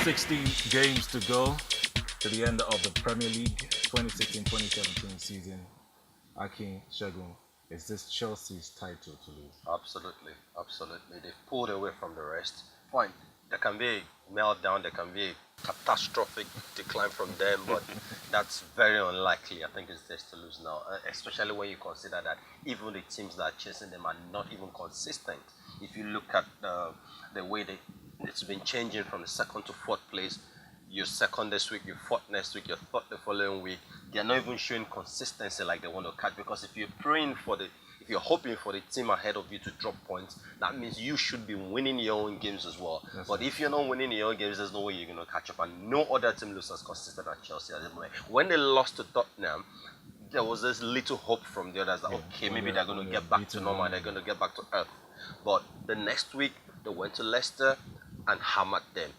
16 games to go to the end of the Premier League 2016-2017 season. Akin Shegun, is this Chelsea's title to lose? Absolutely, absolutely. They've pulled away from the rest. Fine, there can be a meltdown, there can be a catastrophic decline from them, but that's very unlikely. I think it's theirs to lose now, especially when you consider that even the teams that are chasing them are not even consistent. If you look at the way it's been changing from the second to fourth place, you're second this week, you're fourth next week, you're third the following week. They're not even showing consistency like they want to catch, because if you're hoping for the team ahead of you to drop points, that means you should be winning your own games as well. But if you're not winning your own games, there's no way you're going to catch up, and no other team looks as consistent as Chelsea at the moment. When they lost to Tottenham, there was this little hope from the others that maybe they're going to get back to normal, they're going to get back to earth. But the next week they went to Leicester and hammered them.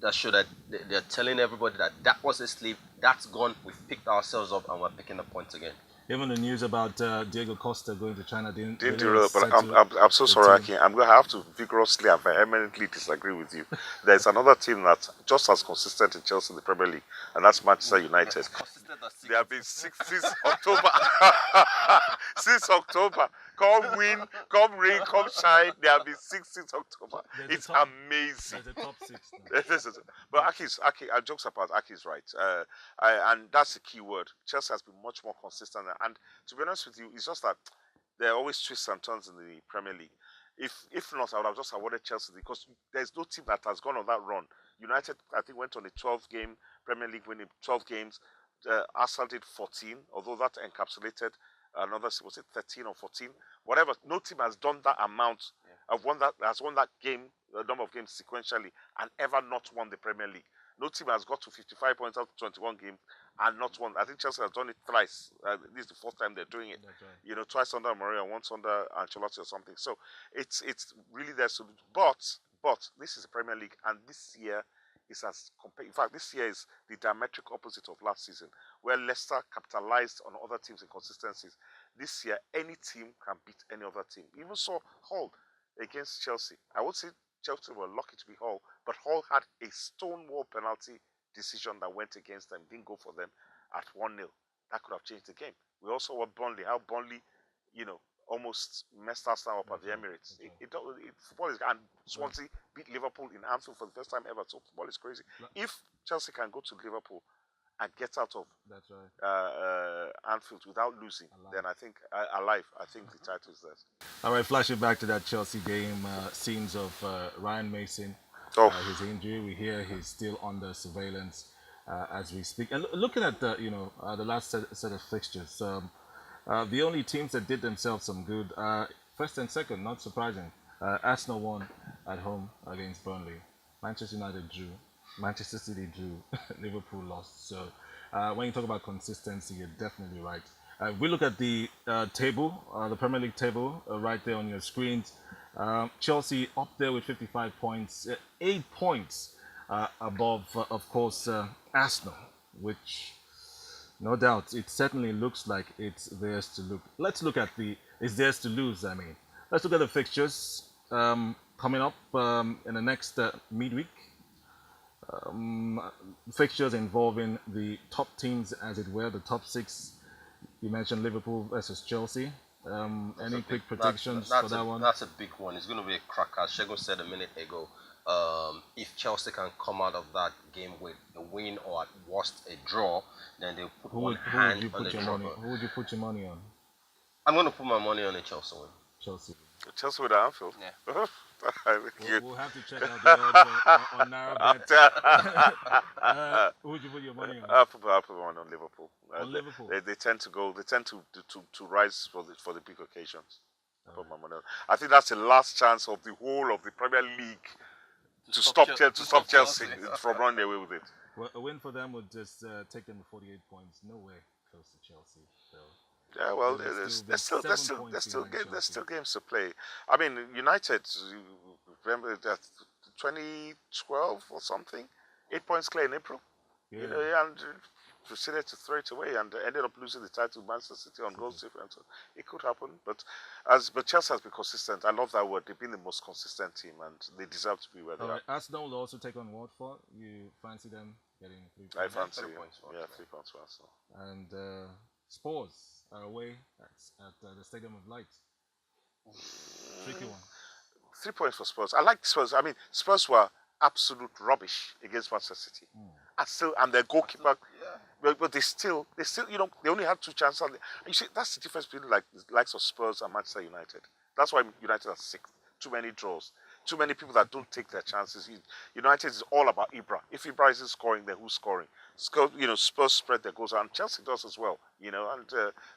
That show that they're telling everybody that was a sleep, that's gone, we've picked ourselves up and we're picking up points again. Even the news about Diego Costa going to China didn't derail, but I'm so sorry, Akin. I'm going to have to vigorously and vehemently disagree with you. There's another team that's just as consistent in Chelsea in the Premier League, and that's Manchester United. They have been since October. Since October. Come win, come rain, come shine. They have been since October. It's amazing. There's a top six. But Aki, jokes apart, Aki's right. And that's the key word. Chelsea has been much more consistent. And to be honest with you, it's just that there are always twists and turns in the Premier League. If not, I would have just awarded Chelsea, because there's no team that has gone on that run. United, I think, went on a 12-game Premier League winning 12 games. Arsenal did 14, although that encapsulated another, was it 13 or 14? Whatever. No team has done that amount has won that game, a number of games sequentially, and ever not won the Premier League. No team has got to 55 points out of 21 games and not won. I think Chelsea has done it thrice. This is the fourth time they're doing it. Right. Twice under Mourinho and once under Ancelotti or something. So it's really there. But this is the Premier League, and this year is in fact, this year is the diametric opposite of last season, where Leicester capitalized on other teams' inconsistencies. This year, any team can beat any other team. Even saw Hull against Chelsea. I would say Chelsea were lucky to be Hull, but Hull had a stonewall penalty decision that went against them, didn't go for them at 1-0. That could have changed the game. We also saw Burnley, how Burnley, almost messed Arsenal up at the Emirates. Football is, and Swansea beat Liverpool in Anfield for the first time ever. So football is crazy. If Chelsea can go to Liverpool and get out of Anfield without losing, then I think I think the title is theirs. All right, flashing back to that Chelsea game, scenes of Ryan Mason, his injury. We hear he's still under surveillance as we speak. And looking at the last set of fixtures. The only teams that did themselves some good, first and second, not surprising. Arsenal won at home against Burnley. Manchester United drew. Manchester City drew. Liverpool lost. So when you talk about consistency, you're definitely right. We look at the table, the Premier League table, right there on your screens. Chelsea up there with 55 points, 8 points above, of course, Arsenal, which... no doubt, it certainly looks like it's theirs to look. Let's look at it's theirs to lose, I mean. Let's look at the fixtures coming up in the next midweek. Fixtures involving the top teams, as it were, the top six. You mentioned Liverpool versus Chelsea. Any quick predictions for that one? That's a big one. It's going to be a cracker. As Shego said a minute ago, if Chelsea can come out of that game with a win or at worst a draw, then they'll put one hand on the draw. Who would you put your money on? I'm going to put my money on a Chelsea win. Chelsea with Anfield? Yeah. We'll have to check out the odds on Nairabet. Who would you put your money on? I'll put my money on Liverpool. Liverpool? They tend to rise for the big occasions. Put my money on. I think that's the last chance of the whole of the Premier League to stop Chelsea from running away with it. Well, a win for them would just take them to 48 points. No way close to Chelsea. So. Yeah, well, there's still games to play. I mean, United, remember that 2012 or something, 8 points clear in April. Yeah. And proceeded to throw it away and ended up losing the title to Manchester City on goals difference. So it could happen, but Chelsea has been consistent. I love that word. They've been the most consistent team, and they deserve to be where they are. Arsenal will also take on Watford. You fancy them getting 3 points? I fancy 3 points. 3 points for Arsenal. And Spurs are away at the Stadium of Light. Tricky one. 3 points for Spurs. I like Spurs. I mean, Spurs were absolute rubbish against Manchester City. And their goalkeeper, but they still, they only had 2 chances. And you see, that's the difference between like the likes of Spurs and Manchester United. That's why United are 6th. Too many draws. Too many people that don't take their chances. United is all about Ibra. If Ibra isn't scoring, then who's scoring? Spurs spread their goals, and Chelsea does as well. And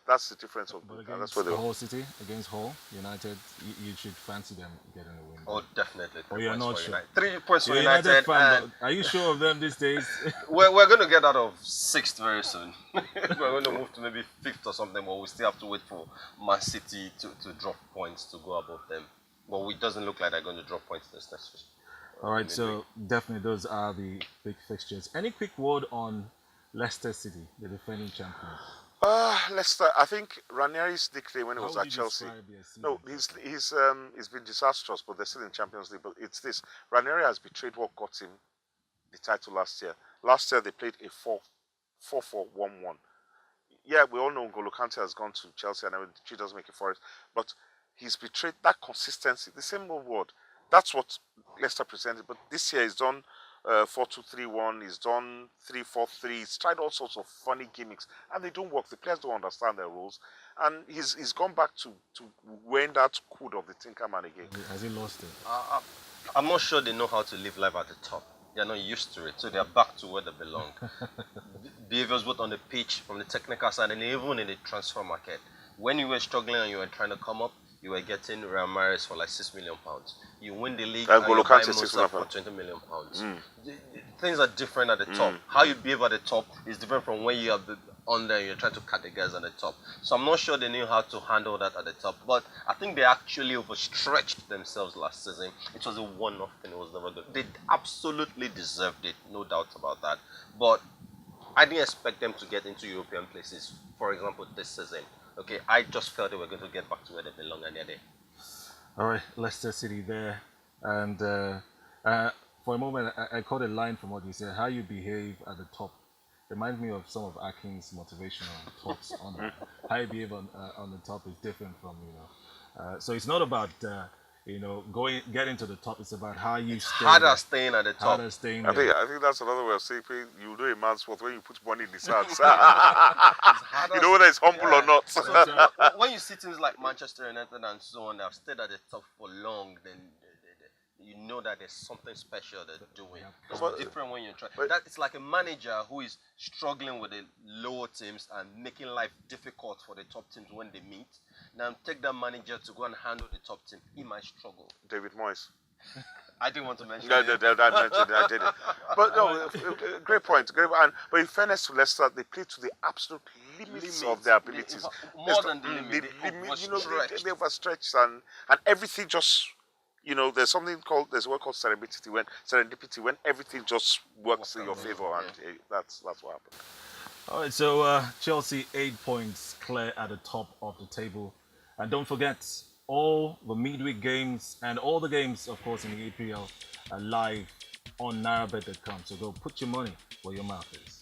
that's the difference. But against that's what they Hull City, against Hull United, you should fancy them getting a win. Oh, definitely. 3 you're points not for sure. United. 3 points for You're United. fan, are you sure of them these days? We're going to get out of 6th very soon. We're going to move to maybe 5th or something, but we still have to wait for Man City to drop points to go above them. But it doesn't look like they're going to drop points this next week. All right, so definitely those are the big fixtures. Any quick word on Leicester City, the defending champions? Leicester. I think Ranieri's decree when he was How at would you Chelsea. describe their season? No, he's been disastrous, but they're still in Champions League. But it's this: Ranieri has betrayed what got him the title last year. Last year they played a 4-4-1-1. Yeah, we all know N'Golo Kante has gone to Chelsea and she doesn't make it for it, but he's betrayed that consistency. The same old word. That's what Leicester presented. But this year he's done 4-2-3-1. He's done 3-4-3. He's tried all sorts of funny gimmicks, and they don't work. The players don't understand their roles, and he's gone back to wearing that hood of the Tinkerman again. Has he lost it? I'm not sure they know how to live life at the top. They're not used to it, so they're back to where they belong. Behaviors both on the pitch, from the technical side, and even in the transfer market. When you were struggling and you were trying to come up, you were getting Real Mahrez for like £6 million. You win the league and you buy Musa for £20 million. Things are different at the top. How you behave at the top is different from when you are under and you're trying to cut the guys at the top. So I'm not sure they knew how to handle that at the top. But I think they actually overstretched themselves last season. It was a one-off thing. It was never good. They absolutely deserved it, no doubt about that. But I didn't expect them to get into European places, for example, this season. Okay, I just felt they were going to get back to where they belong, and they're there. All right, Leicester City there. And for a moment, I caught a line from what you said. How you behave at the top reminds me of some of Akin's motivational talks on that. How you behave on the top is different from, so it's not about, getting to the top. It's about how you stay harder staying at the top. Harder staying I there. think that's another way of saying you do a man's worth when you put money in his hands. Harder, you know whether it's humble or not. So, when you see teams like Manchester United and so on, they have stayed at the top for long, then you know that there's something special they're doing. It's different when you're trying. It's like a manager who is struggling with the lower teams and making life difficult for the top teams when they meet. Now take that manager to go and handle the top team. He might struggle. David Moyes. I didn't want to mention I it. I did it. But no, great point. But in fairness to Leicester, they played to the absolute limits of their abilities. More than the limit. They overstretched and everything just. There's a word called serendipity when everything just works in your favor, and that's what happened. All right, so Chelsea 8 points clear at the top of the table, and don't forget all the midweek games and all the games, of course, in the EPL are live on Nairabet.com. So go put your money where your mouth is.